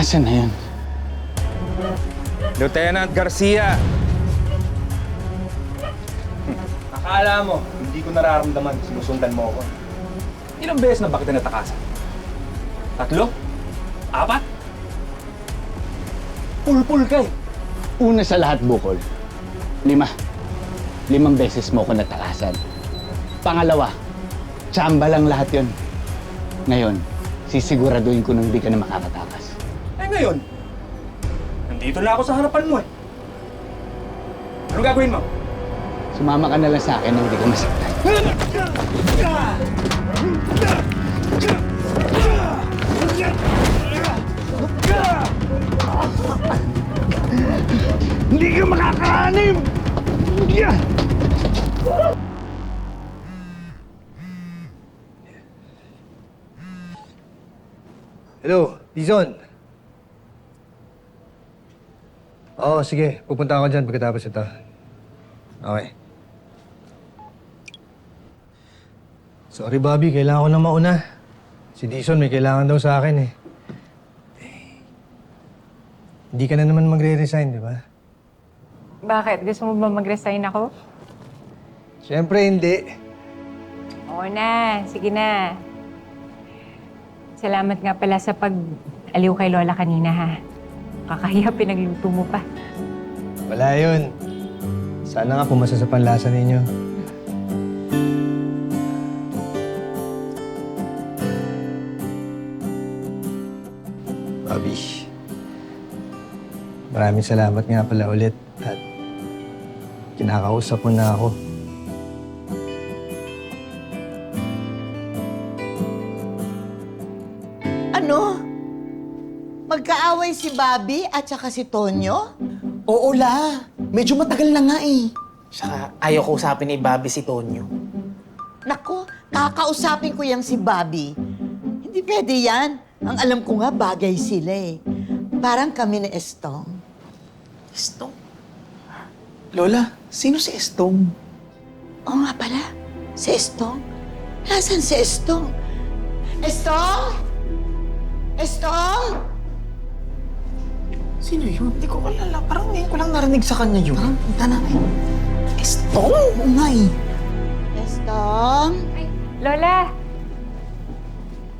Nasaan na yun? Lieutenant Garcia! Akala mo, hindi ko nararamdaman sinusundan mo ako. Ilang beses na ba kita natakasan? 3? 4? Pulpul ka eh. Una sa lahat, Bukol. 5 beses mo ko natakasan. Pangalawa, tsamba lang lahat yun. Ngayon, sisiguraduhin ko nang di ka na makakatakas. Eh ngayon, nandito na ako sa harapan mo eh. Anong gagawin mo? Sumama ka na lang sa akin nang di ka masaktan. Hindi ka makakaanib! Hello, Dizon. Oo, sige. Pupunta ako dyan pagkatapos ito. Okay. Sorry, Bobby. Kailangan ko na mauna. Si Dizon may kailangan daw sa akin eh. Hindi ka na naman magre-resign, di ba? Bakit? Gusto mo ba mag-resign ako? Siyempre hindi. Oo na. Sige na. Salamat nga pala sa pag-aliw kay Lola kanina, ha? Kakahiya, pinagluto mo pa. Wala yun. Sana nga pumasa sa panlasa ninyo. Bobby. Maraming salamat nga pala ulit at kinakausap mo na ako. Ano? Magkaaway si Bobby at saka si Tonyo? Oo la, medyo matagal na nga eh. Saka ayaw ko usapin ni Bobby si Tonyo. Naku, kakausapin ko yang si Bobby. Hindi pwede yan. Ang alam ko nga, bagay sila eh. Parang kami ni Estong. Estong? Lola, sino si Estong? Oo nga pala, si Estong. Nasaan si Estong? Estong? Estong? Sino yun? Hindi ko kalala. Parang ngayon ko lang narinig sa kanya yun. Parang punta namin. Estong? Oo nga eh. Estong? Ay, Lola!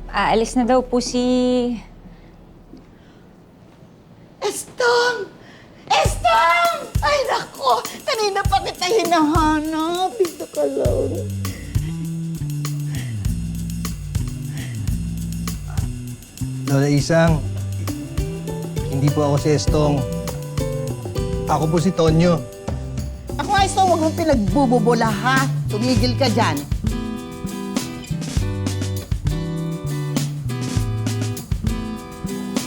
Aalis na daw po si... Estong! Estong! Ay, nako! Kanina pa kita hinahanap. Dito ka lang. Lola Isang, hindi po ako si Estong. Ako po si Tonyo. Ako nga, Estong, huwag mong pinagbububola, ha? Tumigil ka dyan.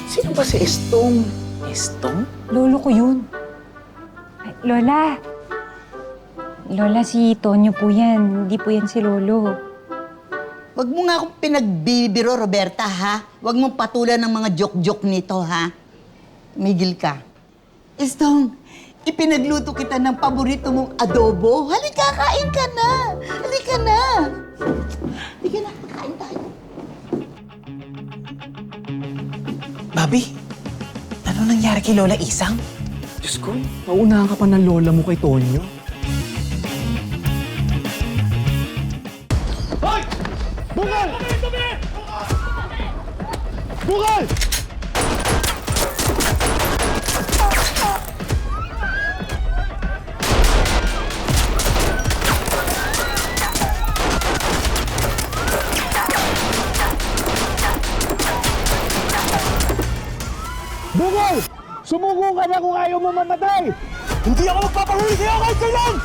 Sino ba si Estong? Estong? Lolo ko yun. Ay, Lola! Lola, si Tonyo po yan. Hindi po yan si Lolo. Huwag mo nga akong pinagbibiro, Roberta, ha? Huwag mong patulan ng mga joke-joke nito, ha? Tumigil ka. Estong, ipinagluto kita ng paborito mong adobo. Halika, kain ka na. Halika na. Halika na, kain tayo. Bobby, ano nangyari kay Lola Isang? Diyos ko, naunahan ka pa ng lola mo kay Tonyo. Hoy! Bukol! Bukol! Bukol! Sumuko ka na kung ayaw mo mamatay! Hindi ako magpapahuli sa'yo kahit kailan!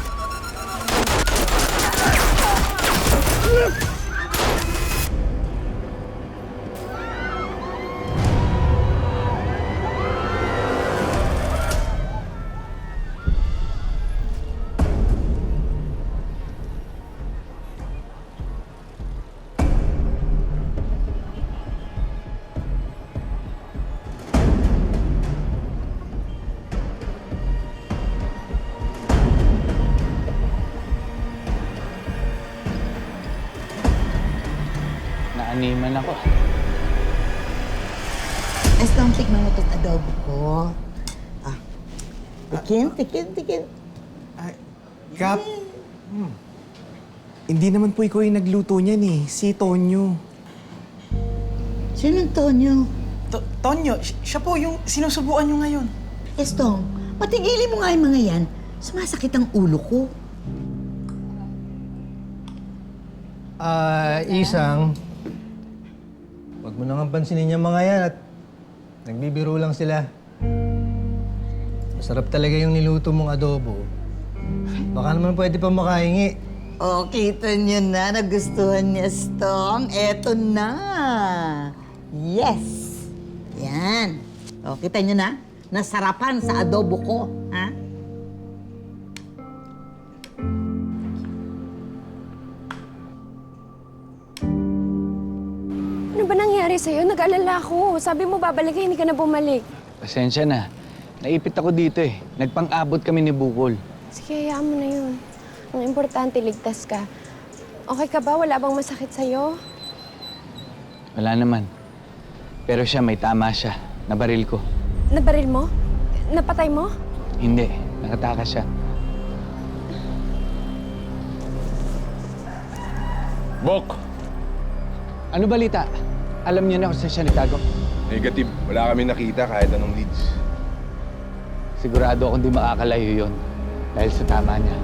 Naaniman ako. Estong, tikman mo itong adobo ko. Ah, tikin. Kap, hindi naman po ikaw yung nagluto niyan eh. Si Tonyo. Sinong Tonyo? Tonyo, siya po yung sinusubuan niyo ngayon. Estong, patigilin mo nga yung mga yan. Sumasakit ang ulo ko. Isang, wag mo nang pansinin yung mga yan at nagbibiro lang sila. Masarap talaga yung niluto mong adobo. Baka naman pwede pa makahingi. Oh, kita niyo na. Nagustuhan niya, Stong. Eto na. Yes. Yan. Oh, kita niyo na. Nasarapan sa adobo ko. Ha? Ano ba nangyari sa'yo? Nag-alala ako. Sabi mo babalik hindi ka na bumalik. Pasensya na. Naipit ako dito eh. Nagpang-abot kami ni Bukol. Sige, hayaan mo na yun. Ang importante, ligtas ka. Okay ka ba? Wala bang masakit sa'yo? Wala naman. Pero siya, may tama siya. Nabaril ko. Nabaril mo? Napatay mo? Hindi. Nakatakas siya. Bok! Ano balita? Alam niyo na kung saan siya nagtago? Negative. Wala kami nakita kahit anong leads. Sigurado akong di makakalayo yun. Dahil sa tama niya.